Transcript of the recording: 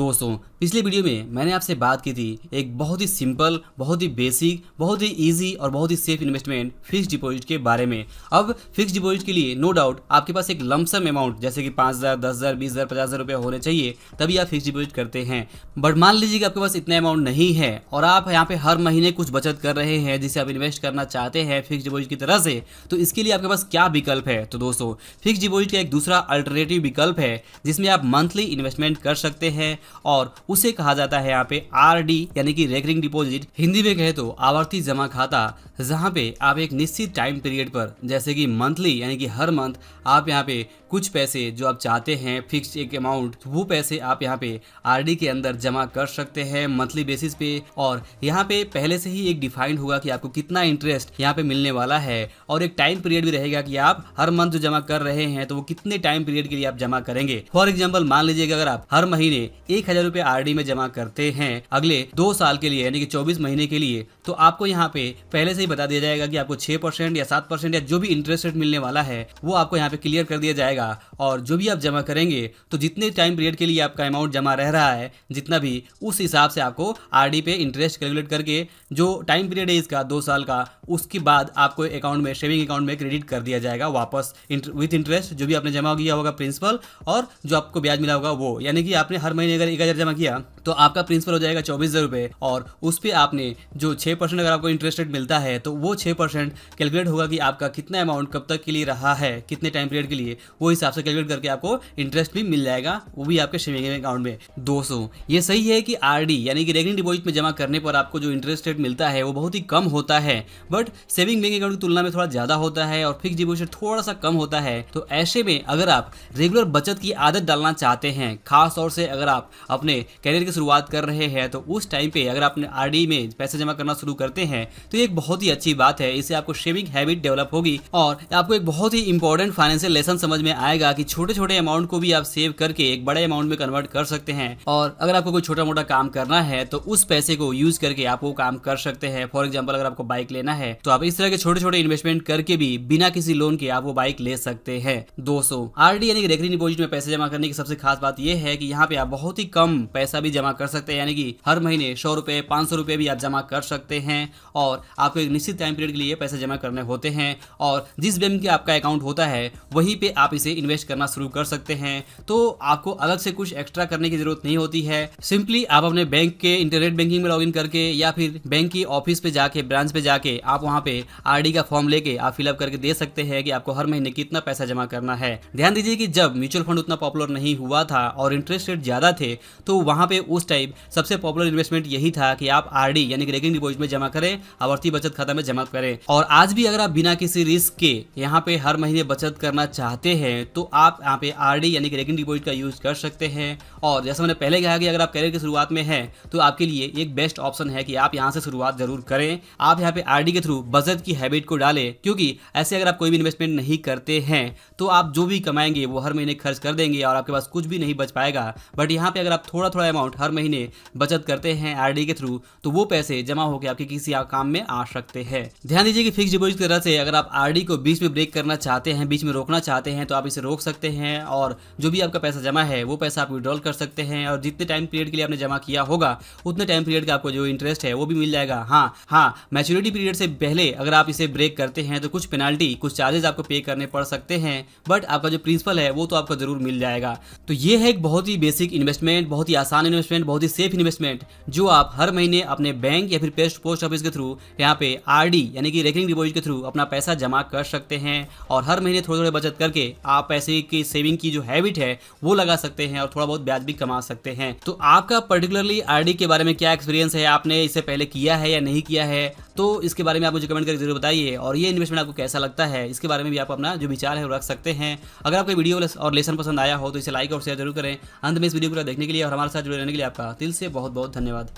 दोस्तों, पिछले वीडियो में मैंने आपसे बात की थी एक बहुत ही सिंपल, बहुत ही बेसिक, बहुत ही इजी और बहुत ही सेफ इन्वेस्टमेंट फिक्स डिपॉजिट के बारे में। अब फिक्स डिपॉजिट के लिए नो डाउट आपके पास एक लमसम अमाउंट जैसे कि 5,000, 10,000, 20,000, 50,000 रुपये होने चाहिए, तभी आप फिक्स डिपॉजिट करते हैं। बट मान लीजिए कि आपके पास इतना अमाउंट नहीं है और आप यहाँ पे हर महीने कुछ बचत कर रहे हैं जिसे आप इन्वेस्ट करना चाहते हैं फिक्स डिपॉजिट की तरह से, तो इसके लिए आपके पास क्या विकल्प है? तो दोस्तों, फिक्स डिपॉजिट का एक दूसरा अल्टरनेटिव विकल्प है जिसमें आप मंथली इन्वेस्टमेंट कर सकते हैं और उसे कहा जाता है यहाँ पे आरडी यानी कि रेकरिंग डिपॉजिट, हिंदी में कहे तो आवर्ती जमा खाता, जहाँ पे आप एक निश्चित टाइम पीरियड पर जैसे कि मंथली यानी कि हर मंथ आप यहाँ पे कुछ पैसे जो आप चाहते हैं फिक्स एक अमाउंट, वो पैसे आप यहाँ पे आरडी के अंदर जमा कर सकते हैं मंथली बेसिस पे। और यहाँ पे पहले से ही एक डिफाइंड होगा कि आपको कितना इंटरेस्ट यहाँ पे मिलने वाला है और एक टाइम पीरियड भी रहेगा कि आप हर मंथ जो जमा कर रहे हैं तो वो कितने टाइम पीरियड के लिए आप जमा करेंगे। फॉर एग्जाम्पल मान लीजिएगा अगर आप हर महीने 1,000 रुपये आरडी में जमा करते हैं अगले 2 साल के लिए यानी कि 24 महीने के लिए, तो आपको यहाँ पे पहले से ही बता दिया जाएगा कि आपको 6% या 7% या जो भी इंटरेस्ट रेट मिलने वाला है वो आपको यहाँ पे क्लियर कर दिया जाएगा। और जो भी आप जमा करेंगे तो जितने टाइम पीरियड के लिए आपका अमाउंट जमा रह रहा है जितना भी, उस हिसाब से आपको आरडी पे इंटरेस्ट कैलकुलेट करके जो टाइम पीरियड है इसका 2 साल का, उसके बाद आपको अकाउंट में, सेविंग अकाउंट में क्रेडिट कर दिया जाएगा वापस विथ इंटरेस्ट, जो भी आपने जमा किया होगा प्रिंसिपल और जो आपको ब्याज मिला होगा वो। यानी कि आपने हर महीने अगर 1,000 जमा किया तो आपका प्रिंसिपल हो जाएगा 24,000 रुपये और उस पर आपने जो 6% अगर आपको इंटरेस्ट रेट मिलता है तो वो 6% कैलकुलेट होगा कि आपका कितना अमाउंट कब तक के लिए रहा है, कितने टाइम पीरियड के लिए, वो हिसाब से कैलकुलेट करके आपको इंटरेस्ट भी मिल जाएगा, वो भी आपके सेविंग अकाउंट में। दोस्तों, ये सही है कि आरडी यानी कि रेकरिंग डिपॉजिट में जमा करने पर आपको जो इंटरेस्ट रेट मिलता है वो बहुत ही कम होता है, बट सेविंग बैंक अकाउंट की तुलना में थोड़ा ज्यादा होता है और फिक्स डिपॉजिट थोड़ा सा कम होता है। तो ऐसे में अगर आप रेगुलर बचत की आदत डालना चाहते हैं, खास तौर से अगर आप अपने कैरियर की शुरुआत कर रहे हैं, तो उस टाइम पे अगर आपने आरडी में पैसे जमा करना शुरू करते हैं तो ये एक बहुत ही अच्छी बात है। इससे आपको सेविंग हैबिट डेवलप होगी और आपको एक बहुत ही इंपॉर्टेंट फाइनेंशियल लेसन समझ में आएगा कि छोटे छोटे अमाउंट को भी आप सेव करके एक बड़े अमाउंट में कन्वर्ट कर सकते हैं। और अगर आपको कोई छोटा मोटा काम करना है तो उस पैसे को यूज करके आप वो काम कर सकते हैं। फॉर एग्जाम्पल, अगर आपको बाइक लेना है तो आप इस तरह के छोटे छोटे इन्वेस्टमेंट करके भी बिना किसी लोन के आप वो बाइक ले सकते हैं। दोस्तों, आरडी यानी कि रेकरिंग डिपॉजिट में पैसे जमा करने की सबसे खास बात यह है कि यहाँ पे आप बहुत ही कम पैसा भी जमा कर सकते हैं, यानी कि हर महीने 100 रुपए, 500 रुपए भी आप जमा कर सकते हैं और आपको एक निश्चित टाइम पीरियड के लिए पैसे जमा करने होते हैं और जिस बैंक के आपका अकाउंट होता है वहीं पे आप इसे इन्वेस्ट करना शुरू कर सकते हैं। तो आपको अलग से कुछ एक्स्ट्रा करने की जरूरत नहीं होती है। सिंपली आप अपने बैंक के इंटरनेट बैंकिंग में लॉगिन करके या फिर बैंक की ऑफिस पे जाके, ब्रांच पे जाके आप वहाँ पे आरडी का फॉर्म लेके आप फिलअप करके दे सकते हैं कि आपको हर महीने कितना पैसा जमा करना है। ध्यान दीजिए कि जब म्यूचुअल फंड उतना पॉपुलर नहीं हुआ था और इंटरेस्ट रेट ज्यादा थे तो वहाँ पे उस टाइम सबसे पॉपुलर इन्वेस्टमेंट यही था कि आप आरडी यानी कि रेकरिंग डिपॉजिट में जमा करें, आवर्ती बचत खाता में जमा करें। और आज भी अगर आप बिना किसी रिस्क के यहाँ पे हर महीने बचत करना चाहते हैं तो आप यहाँ पे आरडी यानी कि रेकरिंग डिपॉजिट का यूज कर सकते हैं। और जैसा मैंने पहले कहा कि अगर आप करियर की शुरुआत में हैं तो आपके लिए एक बेस्ट ऑप्शन है कि आप यहाँ से शुरुआत जरूर करें। आप यहाँ पे आरडी के थ्रू बचत की हैबिट को डालें, क्योंकि ऐसे अगर आप कोई भी इन्वेस्टमेंट नहीं करते हैं तो आप जो भी कमाएंगे वो हर महीने खर्च कर देंगे और आपके पास कुछ भी नहीं बच पाएगा। बट यहाँ पे अगर आप थोड़ा थोड़ा अमाउंट हर महीने बचत करते हैं आरडी के थ्रू तो वो पैसे जमा होकर आपके किसी काम में आ सकते हैं। ध्यान दीजिए कि फिक्स डिपॉजिट की तरह से अगर आप आरडी को बीच में ब्रेक करना चाहते हैं, बीच में रोकना चाहते हैं, तो आप इसे रोक सकते हैं और जो भी आपका पैसा जमा है वो पैसा आप विड्रॉल कर सकते हैं और जितने टाइम पीरियड के लिए आपने जमा किया होगा उतने टाइम पीरियड का आपको जो इंटरेस्ट है वो भी मिल जाएगा। हाँ, मैच्योरिटी पीरियड से पहले अगर आप इसे ब्रेक करते हैं तो कुछ पेनाल्टी, कुछ चार्जेस आपको पे करने पड़ सकते हैं, बट आपका जो प्रिंसिपल है वो तो आपको जरूर मिल जाएगा। तो ये है एक बहुत ही बेसिक इन्वेस्टमेंट, बहुत ही आसान इन्वेस्टमेंट, बहुत ही सेफ इन्वेस्टमेंट जो आप हर महीने अपने बैंक या फिर पोस्ट ऑफिस के थ्रू यहाँ पे आरडी यानी कि रेकरिंग डिपॉजिट के थ्रू अपना पैसा जमा कर सकते हैं और हर महीने थोड़े थोड़े बचत करके आप पैसे की सेविंग की जो हैबिट है वो लगा सकते हैं और थोड़ा बहुत ब्याज भी कमा सकते हैं। तो आपका पर्टिकुलरली आरडी के बारे में क्या एक्सपीरियंस है, आपने इससे पहले किया है या नहीं किया है, तो इसके बारे में आप मुझे कमेंट करके जरूर बताइए। और ये इन्वेस्टमेंट आपको कैसा लगता है इसके बारे में भी आप अपना जो विचार है वो रख सकते हैं। अगर आपको वीडियो और लेसन पसंद आया हो तो इसे लाइक और शेयर जरूर करें। अंत में इस वीडियो को देखने के लिए और हमारे साथ जुड़े रहने के लिए आपका दिल से बहुत बहुत धन्यवाद।